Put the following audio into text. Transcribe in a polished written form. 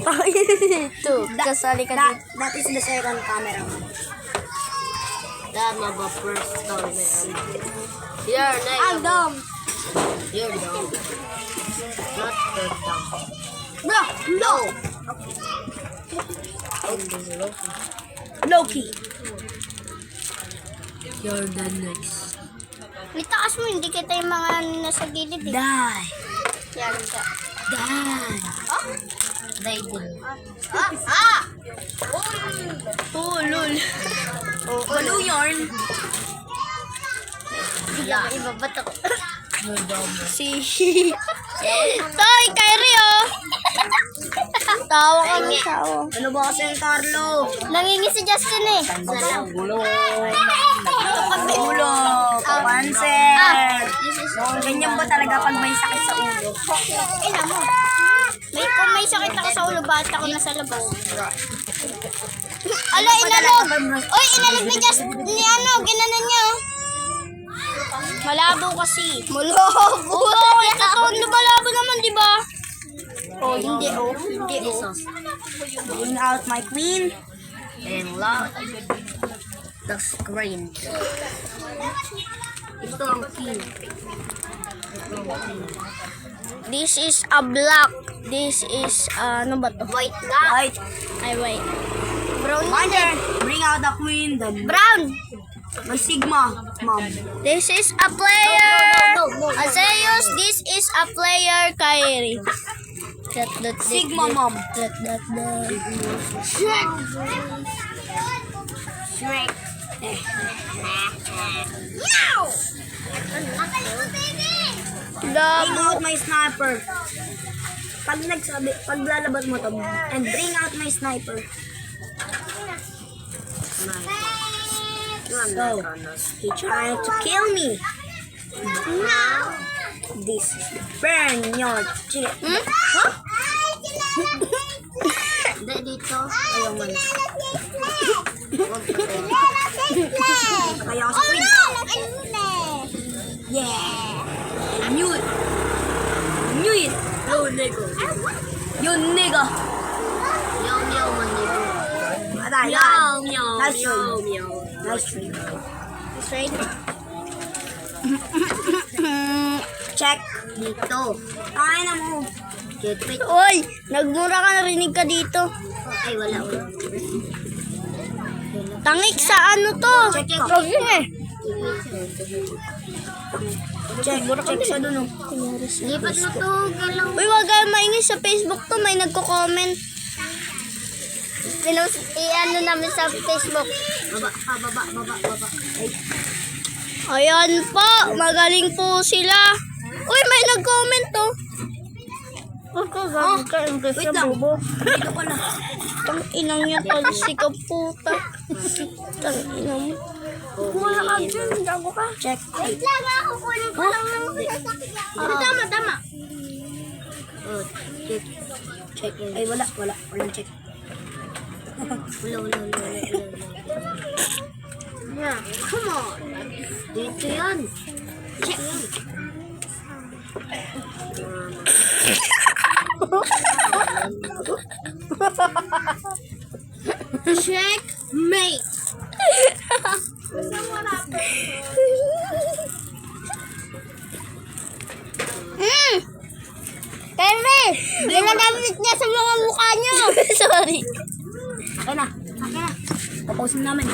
Ito, kasali ka dito. That is the second camera. That was the first camera. You're Ang not. dom. You're dumb. Not the dumb. Bro, no. Loki. You're the next. Itaas mo, hindi kita yung mga nasa gilid eh. Die. Yan ka. Die. They did. Oh, lol. Ano yarn? Yeah. Ibabat ako. You're dumb. Si... Toy, Kyrie oh! Tawa kami. Tawa. Ano ba kasi yung Carlo? Nangingi si Justin eh. Gulo. Ulo. Pansin. Ganyan ba talaga pag may sakit sa ulo? Ina mo. Kung may sakit ako sa ulo, bakit ako nasa labas? Ala, inalog! Oy, inalog ni Justin. Ni ano, ginanan niya. Malabo kasi. Malabo? Oo, ito. Malabo naman, di ba? Oh, hindi oh. Hindi oh. Bring out my queen. And loud. The screen. Ito ang king. This is a black. This is, ano ba to? White na. Right. Ay, wait. Brown My yun eh. turn. Bring out the queen. Then Brown! my Sigma. Mom. This is a player. Azeus, this is a player. Kyrie. Sigma, mom. Shrek. Shrek. Bring out my sniper. Pag lalabas mo to, and bring out my sniper. So, he tried to kill me. Now, this is burn your chip. Huh? Hindi dito. Ayaw man. Kaya ako sa queen. Yeah. I knew it. I knew it. Yo, nego. You nigga. Meow, meow, man, nego. Patay. Meow, meow, Nice meow, trade. meow. Nice trade. Straight. Check. Dito. Kaya na mo. Get wait. Oy, nagmura ka, narinig ka dito. Ay, wala. Tangik sa ano to? Check it. Huwag yun eh. Check. Check siya dun. Oh. Lipat mo to. Galang. Uy, wag kayong maingay sa Facebook to. May nagko-comment. I-ano namin sa Facebook. Baba. Ay, Ayan po, magaling po sila. Uy, may nag-comment to. Wait lang. Dito ko na. Tang inang yan, talsik ka puta. Tang inang mo. Wala ka dyan, gago ka. Check. Wait lang, ako kunin ko lang ng Tama. oh, check. Check. Ay, wala. Walang check. Wala. Yeah, come on. Dito yan. Check. Checkmate. Perme, ginagamit niya sa mga mukha niyo. Sorry. Okay na. Paposin namin.